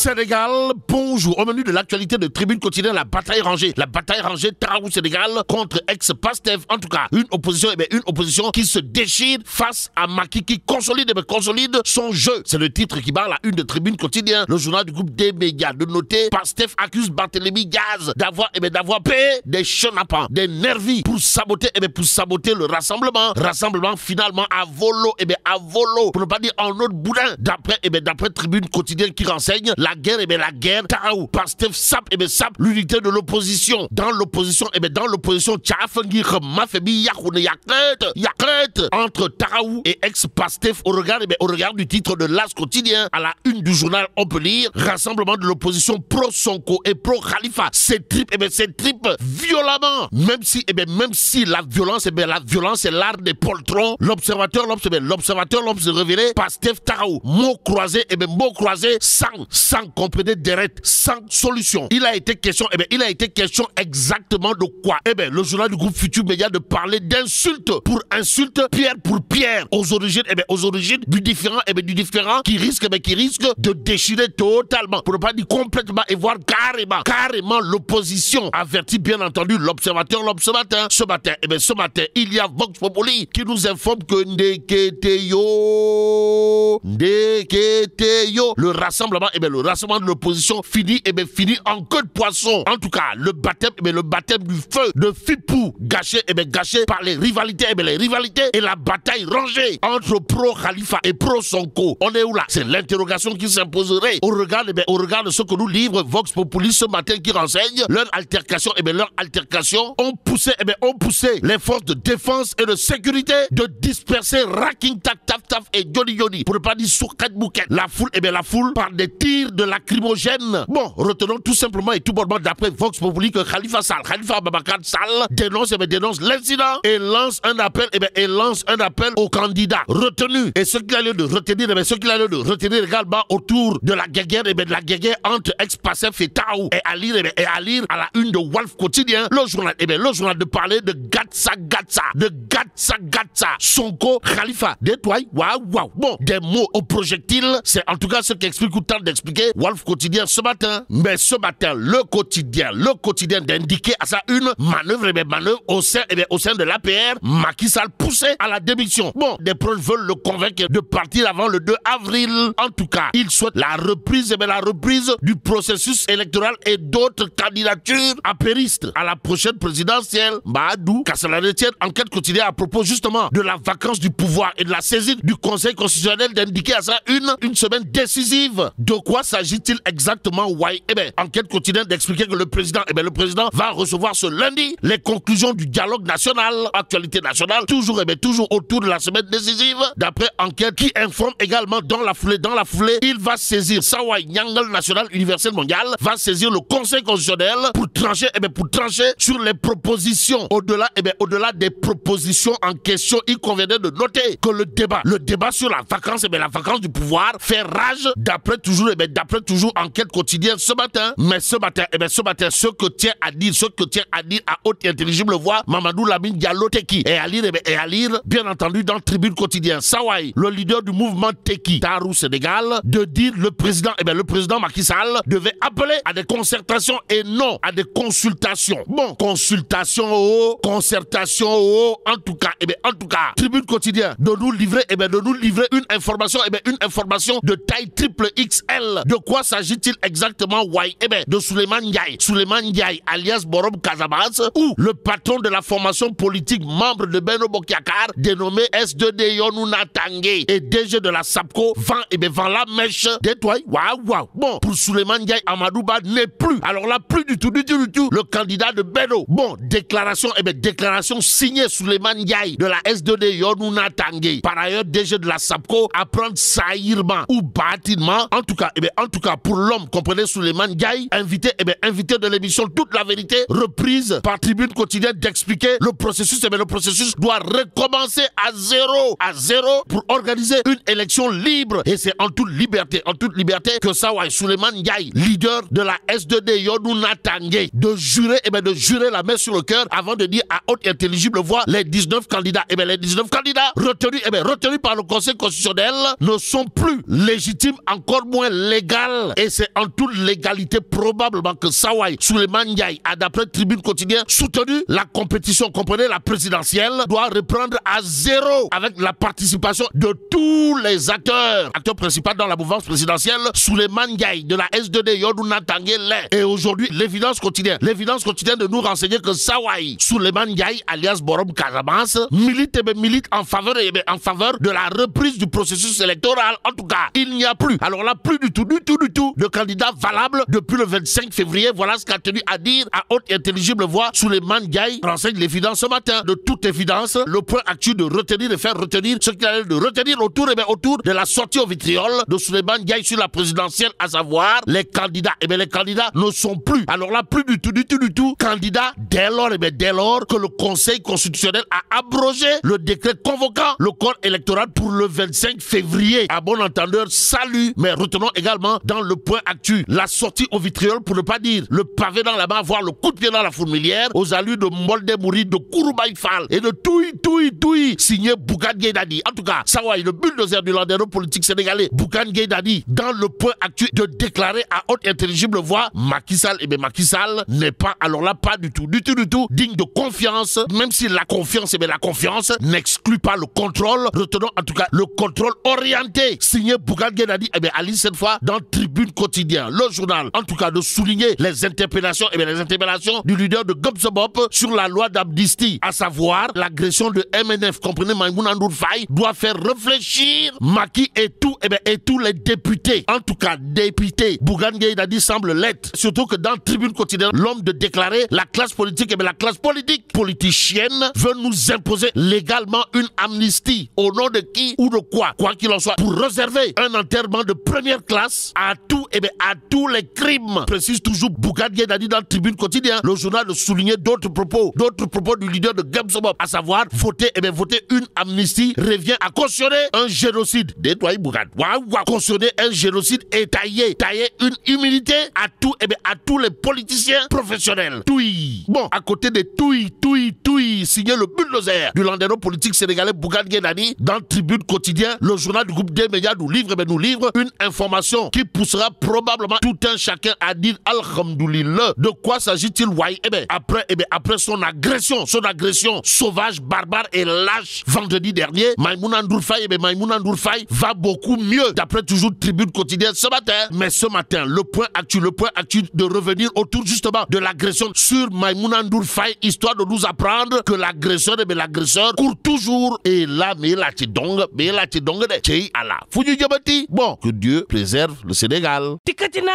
Sénégal, bonjour. Au menu de l'actualité de Tribune quotidienne, la bataille rangée. La bataille rangée Taraou Sénégal contre ex-Pastef. En tout cas, une opposition qui se déchire face à Macky qui consolide son jeu. C'est le titre qui barre la une de Tribune quotidienne. Le journal du groupe des médias de noter Pastef accuse Barthélémy Diaz d'avoir payé des chenapans, des nervis pour saboter le rassemblement. Rassemblement finalement à volo, pour ne pas dire en autre boudin. D'après Tribune quotidienne qui renseigne la guerre, Taraou, Pastef sape l'unité de l'opposition. Dans l'opposition, Tchafangi, Mafebi, Yakret, entre Taraou et ex-Pastef au regard du titre de l'As quotidien. À la une du journal, on peut lire rassemblement de l'opposition pro-Sonko et pro-Khalifa. C'est trip violemment. Même si la violence est l'art des poltrons. L'observateur se révélait Pastef Taraou. Mots croisés, sans comprenez direct, sans solution. Il a été question exactement de quoi? Le journal du groupe Futur Média de parler d'insulte pour insulte, pierre pour pierre, aux origines du différent qui risque de déchirer totalement, pour ne pas dire complètement, et voire carrément l'opposition. Avertit bien entendu l'observateur. Ce matin, il y a Vox Populi qui nous informe que Ndeketeyo, le rassemblement de l'opposition finit en queue de poisson. En tout cas, le baptême du feu de Fipou gâché par les rivalités et la bataille rangée entre pro-Khalifa et pro-Sonko. On est où là? C'est l'interrogation qui s'imposerait au regard de ce que nous livre Vox Populi ce matin qui renseigne leur altercation ont poussé les forces de défense et de sécurité de disperser Raking Tak Taf et Johnny pour ne pas dire Sourkat Bouquet. La foule par des tirs de lacrymogène. Bon, retenons tout simplement et tout bonnement d'après Vox Populi que Khalifa Ababacar Sall dénonce l'incident et lance un appel aux candidats retenus. Et ce qu'il a lieu de retenir également autour de la guerre entre ex-Pastef et Taraou et à lire à la une de Walf quotidien le journal de parler de Gatsa Sonko Khalifa détoile. Waouh. Bon, des mots au projectile, c'est en tout cas ce qu'explique ou tente d'expliquer Walf quotidien ce matin. Mais ce matin, le quotidien d'indiquer à sa une manœuvre au sein de l'APR, Macky Sall poussé à la démission. Bon, des proches veulent le convaincre de partir avant le 2 avril. En tout cas, il souhaite la reprise du processus électoral et d'autres candidatures apéristes à la prochaine présidentielle. Badou, qu'à cela ne tienne, enquête quotidienne à propos justement de la vacance du pouvoir et de la saisine du Conseil constitutionnel d'indiquer à ça une semaine décisive. De quoi s'agit-il exactement? Enquête quotidienne d'expliquer que le président va recevoir ce lundi les conclusions du dialogue national, actualité nationale, toujours autour de la semaine décisive. D'après enquête qui informe également dans la foulée, il va saisir Sawai Nyangal National Universel Mondial, va saisir le Conseil constitutionnel pour trancher sur les propositions. Au-delà des propositions en question, il conviendrait de noter que le débat sur la vacance du pouvoir fait rage d'après toujours enquête quotidienne ce matin. Mais ce matin, ce que tient à dire à haute et intelligible voix Mamadou Lamine Diallo Teki et à lire bien entendu dans Tribune quotidienne Sawai, le leader du mouvement Teki Taraou Sénégal, de dire le président Macky Sall devait appeler à des concertations et non à des consultations. Bon, concertation, en tout cas, Tribune quotidienne de nous livrer une information de taille triple XL. De quoi s'agit-il exactement? De Souleymane Ndiaye alias Borom Casamance, ou le patron de la formation politique membre de Benno Bokk Yakaar dénommé S2D Yonouna Tanguay et DG de la SAPCO vend la mèche d'étoile. Waouh. Bon, pour Souleymane Ndiaye, Amadouba n'est plus, alors là plus du tout le candidat de Benno. Bon, déclaration signée Souleymane Ndiaye de la S2D Yonouna Tanguay, par ailleurs DG de la SAPCO, à prendre saillement ou bâtiment. En tout cas pour l'homme, comprenez, Souleymane Ndiaye, invité de l'émission Toute la vérité, reprise par Tribune quotidienne d'expliquer le processus doit recommencer à zéro pour organiser une élection libre. Et c'est en toute liberté que Sawai Souleymane Ndiaye, leader de la S2D Yonouna Tanguay, de jurer la main sur le cœur avant de dire à haute et intelligible voix les 19 candidats. Les 19 candidats retenus par le Conseil constitutionnel ne sont plus légitimes, encore moins légaux légal. Et c'est en toute légalité probablement que Sawai Souleymane Ndiaye a, d'après Tribune Quotidien, soutenu la compétition, comprenez, la présidentielle, doit reprendre à zéro avec la participation de tous les acteurs. Acteur principal dans la mouvance présidentielle, Souleymane Ndiaye de la S2D Yodouna Tangele. Et aujourd'hui, l'évidence quotidienne de nous renseigner que Sawai Souleymane Ndiaye, alias Borom Casamance, milite en faveur de la reprise du processus électoral. En tout cas, il n'y a plus, alors là, plus du tout, de candidat valable depuis le 25 février. Voilà ce qu'a tenu à dire à haute et intelligible voix Souleymane Ndiaye, renseigne l'évidence ce matin. De toute évidence, le point actuel de retenir et faire retenir ce qu'il allait de retenir autour de la sortie au vitriol de Souleymane Ndiaye sur la présidentielle, à savoir les candidats. Les candidats ne sont plus, alors là, plus du tout, candidats dès lors que le Conseil constitutionnel a abrogé le décret convoquant le corps électoral pour le 25 février. À bon entendeur, salut. Mais retenons également dans le point actuel la sortie au vitriol, pour ne pas dire le pavé dans la main, voire le coup de pied dans la fourmilière, aux allures de Molde Mouri, de Kouroubaï Fall et de Toui, signé Bougane Gueye Dany. En tout cas, Sawai, le bulldozer du landéro politique sénégalais, Bougane Gueye Dany, dans le point actuel de déclarer à haute intelligible voix Macky Sall, Macky Sall n'est pas, alors là, pas du tout, digne de confiance, même si la confiance, la confiance n'exclut pas le contrôle. Retenons en tout cas le contrôle orienté, signé Bougane Gueye Dany, Ali, cette fois, dans Tribune Quotidien, le journal, en tout cas, de souligner les interpellations, du leader de Gobsobop sur la loi d'amnistie, à savoir l'agression de MNF, comprenez, Maïmouna Ndour Faye, doit faire réfléchir Macky et tous les députés. En tout cas, députés, Bougane Gueye Dany semble l'être. Surtout que dans Tribune Quotidien, l'homme de déclarer la classe politique, la classe politicienne veut nous imposer légalement une amnistie. Au nom de qui ou de quoi? Quoi qu'il en soit, pour réserver un enterrement de première classe à tous les crimes. Précise toujours Bougane Gueye Dany dans Tribune Quotidien. Le journal de souligner d'autres propos du leader de Gobsobop, à savoir voter une amnistie revient à cautionner un génocide. Détoile Bougane. Cautionner un génocide et tailler une humilité à tous les politiciens professionnels. Bon, à côté de signé le bulldozer du landéro politique sénégalais Bougane Gueye Dany dans Tribune Quotidien, le journal du groupe des médias nous livre une information qui poussera probablement tout un chacun à dire Alhamdoulilah. De quoi s'agit-il, après son agression sauvage, barbare et lâche vendredi dernier, Maïmouna Ndour Faye va beaucoup mieux, d'après toujours Tribune Quotidien ce matin. Mais ce matin, le point actuel de revenir autour justement de l'agression sur Maïmouna Ndour Faye, histoire de nous apprendre que l'agresseur court toujours. Et là, mais la tidong de Tchei Allah. Bon, que Dieu préserve le Sénégal. Tikatina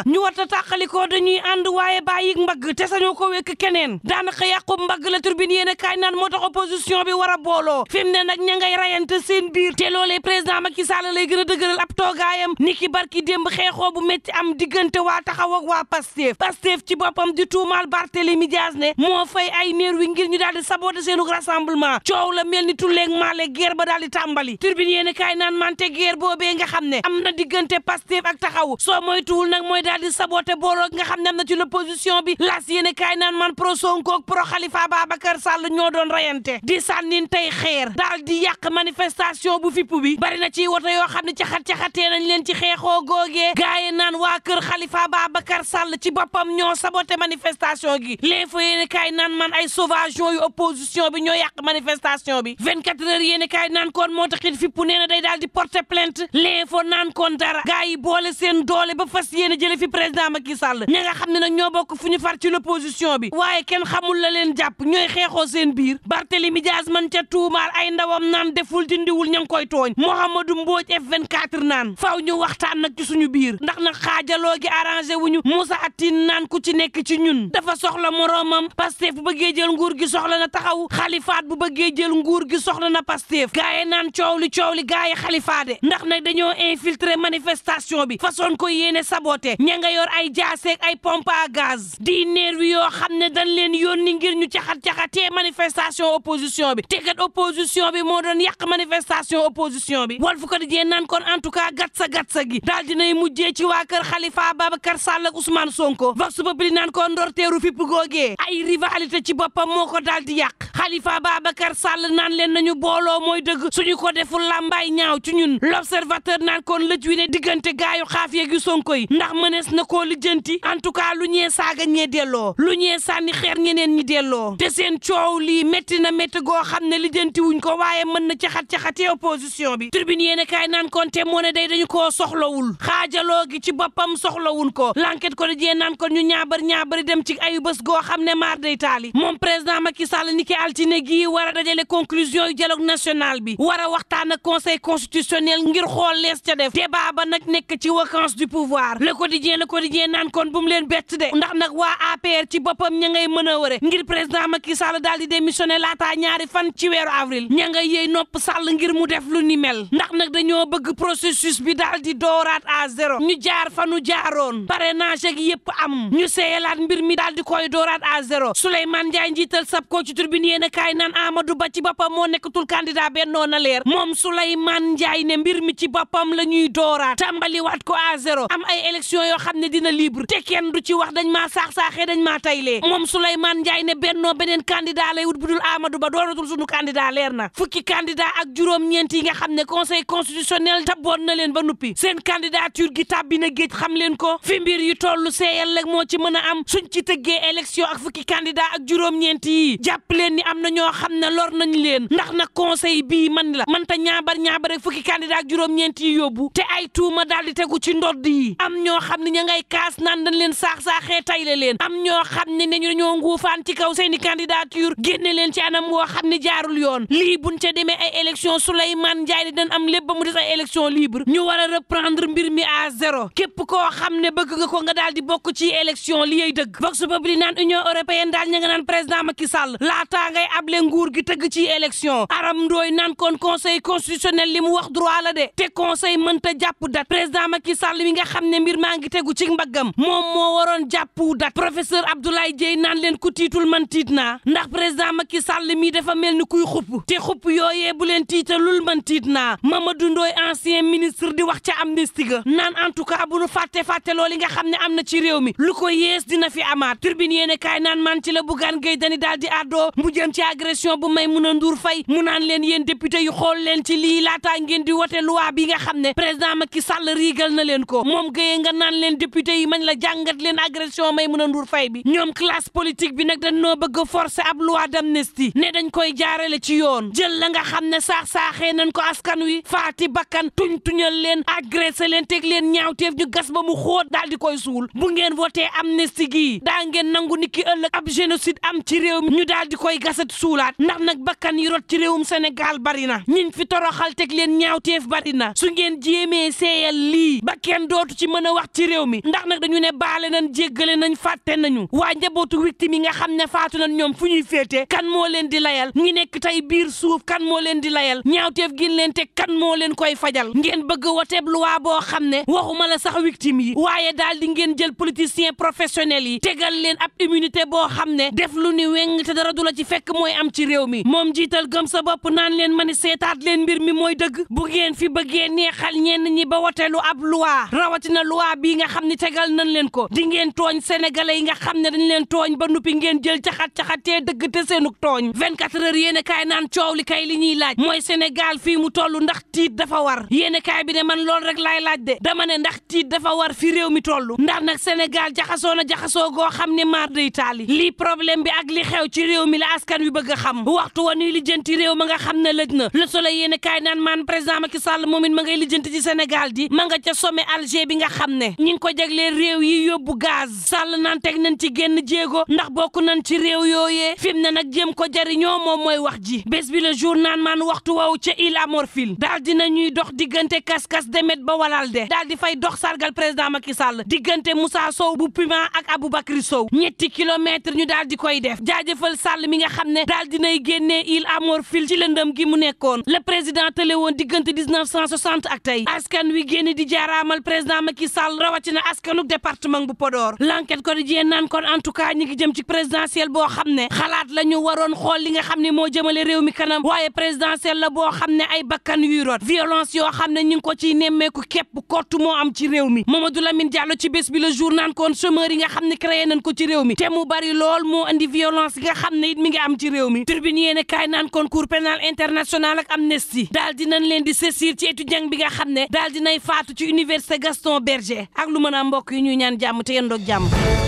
ñu wata takaliko dañuy and waye bayik mbag té sañu ko wék keneen danaka yaqku mbag la turbine yene kay nan motax opposition bi wara bolo fimné nak ña ngay rayante seen biir té lolé président Macky Sall lay gëna dëgeural ab togaayam niki barki demb xéxo bu metti am digënté wa taxaw ak wa Pastef ci bopam di tuumal Barthélémy Dias né mo fay ay neer wi ngir ñu daldi saboter seenu rassemblement ciow la melni tulleeg malé guerre ba daldi tambali turbine yene kay nan man té guerre bobé nga xamné am na digënté Pastef ak taxaw so moytuul nak moy daldi saboter bolo nga xamné am na ci l'opposition bi las yene kay nan man pro Sonko ak pro Khalifa Babacar Sall ñoo doon rayante di sànnin tey xeer daldi yàq manifestation bu fippu bi bari na ci woto yoo xam ne caxatee nañ leen ci xeexoo googee gaaye naan waa kër Khalifa Babacar Sall ci boppam ñoo saboté manifestation gi l'info yéene kaay naan man ay sauvagement yu opposition bi ñoo yàq manifestation bi 24 heures yéene kaay naan kon moo taxit fippu nee na day daal di porter plainte l'info naan kon dara gaa yi boole seen doole ba fas yéene jële fi président Macky Sall ña nga xam ne nag ñoo bokk fu ñu far ci l'opposition bi waaye kenn xamul la leen jàpp ñooy xeexoo seen biir Barthélémy Dias man ca tuumaal ay ndawam naan deful dindiwul ña ngi koy tooñ Mouhamadou Mbodj F24 naan faaw ñu waxtaan nag ci suñu biir ndax nag xaajaloo gi arrangé wuñu Moussa Attine naan ku ci nekk ci ñun dafa soxla moroomam Pastef bu bëggee jël nguur gi soxla na taxaw Khalifaat bu bëggee jël nguur gi soxla na Pastef gaaye naan coow li gaaye Khalifaade ndax nag dañoo infiltrer manifestation bi façon ko yéene saboté ña nga yor ay jaaseeg ay pompe à gaz di nervi yoo xam ne dañ leen yónni ngir ñu caxatee manifestation opposition bi te kat opposition bi moo doon yàq manifestation opposition bi Walf Quotidien naan kon en tout cas gatsa gi daal dinay mujjee ci waa kër Khalifa Babacar Sall ak Ousmane Sonko Vox Populi naan kon ndorteeru fipp googee ay rivalité ci boppam moo ko daal di yàq Khalifa Babacar Sall naan leen nañu booloo mooy dëgg suñu ko deful làmbaay ñaaw ci ñun l'observateur naan kon lëj wi ne diggante gaayu xaaf yeeg yu Sonko yi ndax mënees na koo lijjanti en tout cas lu ñee saaga ñee delloo lu ñee sànni xeer ñeneen ñi delloo te seen coow lii métti na métti goo xam ne lijjanti wuñ ko waaye mën na caxat-caxatee opposition bi Tribune yéen kaay naan kon te moo ne day dañu koo soxlawul xaajaloo gi ci boppam soxlawun ko l'enquête ko dajee naan kon ñu ñaabari dem ci ayu bés goo xam ne maar day taali moom président Macky Sall ni ki altine gi war a dajale conclusion yu dialogue national bi war a waxtaan ak conseil constitutionnel ngir xool lees ca def débat ba nag nekk ci vacance du pouvoir le quotidien naan kon bu mu leen bett de ndax nag waa APR ci boppam ña ngay mën a wëre ngir président Macky Sall daal di démissionné laataa ñaari fan ci weeru avril ña ngay yëy nopp Sall ngir mu def lu ni mel ndax nag dañoo bëgg processus bi daal di dooraat à zéro ñu jaar fa nu jaaroon parrainage ak yépp am ñu seeyalaat mbir mi daal di koy dooraat à zéro Souleymane Ndiaye njiital SAPCO ci Tribune yéen a kaay naan Amadou Ba ci boppam moo nekkatul candidat Benno na leer moom Souleymane Ndiaye ne mbir mi ci boppam la ñuy dooraat tàmbaliwaat ko à zéro am ay élection yoo xam ne dina libre te kenn du ci wax dañ maa saax-saaxee dañ maa taylee moom Souleymane Ndiaye ne Benno beneen candidat lay wut bu dul Amadou Ba doonatul sunu candidat leer na fukki candidat ak juróom-ñeent yi nga xam ne conseil constitutionnel tabboon na leen ba nuppi seen candidature gi tàbbi na géej xam leen ko fi mbir yu tollu seeyal rek moo ci mën a am suñ ci tëggee élection ak fukki candidat ak juróom-ñeent yi jàpp leen ni am na ñoo xam ne lor nañ leen ndax nag conseil bii man la mënta ñaabar rek fukki candidat ak juróom-ñeent yi yóbbu te ay tuuma daal di tegu ci ndodd yi am ñoo xam ne ña ngay kaas naan dañ leen saax-saaxee tayle leen am ñoo xam ne ne ñu dañoo nguufaan ci kaw seeni candidature génne leen ci anam woo xam ne jaarul yoon lii buñ ca demee ay élection Souleymane Ndiaye di dañ am lépp ba mu des ay élection libre ñu war a reprendre mbir mi à zéro képp koo xam ne bëgg nga ko nga daal di bokk ci élection li yey dëgg Vox Populi naan Union européenne daal ña nga naan président Macky Sall laataa ngay able nguur gi tëgg ci élection Aram Ndoy naan kon conseil constitutionnel li mu wax droit la de te conseil mënta jàpp date président Macky Sall mi nga xam ne mbir maa ngi tegu ci mbaggam moom moo waroon jàpp date professeur Abdoulaye Dieye naan leen ku tiitul man tiit naa ndax président Macky Sall mi dafa mel ni kuy xupp te xupp yooyee bu leen tiitalul man tiit naa Mamadou Ndoye ancien ministre di wax ca amnistie ga naan en tout cas bu nu fàtte loolu nga xam ne am na ci réew mi lu ko yées dina fi amaat Tribune yéene kaay naan man ci la Bougane Gueye Dany daal di àddoo mu jëm ci agression bu Maïmouna Ndour Faye mu naan leen yéen député yu xool leen ci lii laataa ngeen di wote loi bi nga xam ne président Macky Sall riigal na leen ko moom Gueye nga naan leen député yi mañ la jàngat leen agression Maïmouna Ndour Faye bi ñoom classe politique bi nag dañ noo bëgg a forcer ab loi d'amnistie ne dañ koy jaarale ci yoon jël la nga xam ne saax-saaxee nañ ko askan wi faati bakkan tuñal leen agressé leen teg leen ñaawteef ñu gas ba mu xóot daal di koy suul bu ngeen voté amnistie gi daa ngeen nangu niki ëllëg ab génocide am ci réew mi ñu daal di koy gasat suulaat ndax nag bakkan yi rot ci réewum Sénégal bari na ñiñ fi toroxal teg leen ñaawteef bari na su ngeen jéemee seeyal lii ba kenn dootu ci mën a wax ci réew mi ndax nag dañu ne baale nañ jéggale nañ fàtte nañu waa njabootu victime yi nga xam ne faatu nañ ñoom fu ñuy féete kan moo leen di layal ñi nekk tey biir suuf kan moo leen di layal ñaawteef gin leen teg kan moo leen koy fajal ngeen bëgg woteeb loi boo xam ne waxuma la sax victime yi waaye daal di ngeen jël politicien professionnel yi tegal leen ab immunité boo xam ne def lu ni weng te dara du la ci fekk mooy am ci réew mi moom jiital gëm sa bopp naan leen mani seetaat leen mbir mi mooy dëgg bu ngeen fi bëggee neexal ñenn ñi ba woteelu ab loi rawatina loi bii nga xam ne tegal nañ leen ko di ngeen tooñ sénégalais yi nga xam ne dañ leen tooñ ba nuppi ngeen jël caxat-caxatee dëgg te seenuk tooñ 24 heures yéen a kaay naan coow li kay li ñuy laaj mooy Sénégal fii mu toll ndax tiit dafa war yéen a kaay bi ne man loolu rek laay laaj de dama ne ndax tiit dafa war fi réew mi toll ndax nag Sénégal jaxasoo na jaxasoo goo xam ne maar day taali lii problème bi ak li xew ci réew mi la askan wi bëgg a xam waxtu wa nuy lijjanti réew ma nga xam ne lëj na Le Soleil yéen a kaay naan maan président Macky Sall moom it ma ngay lijjanti ci Sénégal di ma nga ca sommet Alger bi nga xam ne ñi ngi ko jaglee réew yi yóbbu gaz Sall naan teg nañ ci génn jéego ndax bokk nañ ci réew yooyee fi mu ne nag jéem ko jariñoo moom mooy wax ji bés bi le jour naan maan waxtu waw ca Île à Morphil daal dina ñuy dox diggante kas-kas demet ba walal de daal di fay dox sargal président Macky Sall diggante Moussa Sow bu Puma ak Aboubacry Sow 3 kilomètres ñu daal di koy def jaajëfal Sall mi nga xam ne daal dinay génnee Île à Morphil ci lëndëm gi mu nekkoon le président tële woon diggante 1960 ak tey askan wi génn di jaaraamal président Macky Sall rawatina askanuk département bu Podor l'enquête quotidien naan kon en tout cas ñi ngi jëm ci présidentielle boo xam ne xalaat la ñu waroon xool li nga xam ne moo jëmale réew mi kanam waaye présidentielle la boo xam ne ay bakkan yuy rot violence yoo xam ne ñu ngi ko ciy nemmeeku képp kottu moo am ci réew mi Mamadou Lamine Diallo ci bés bi le jour naan kon chômeur yi nga xam ne créé nañ ko ci réew mi te mu bari lool moo andi violence violence yi nga xam ne it mi ngi am ci réew mi Tribune yéen kaay naan kon cour pénal international ak Amnesty daal dinañ leen di saisir ci étudiant bi nga xam ne daal dinay faatu ci université Gaston Berger ak lu mën a mbokk yi ñuy ñaan jàmm te yendoog jàmm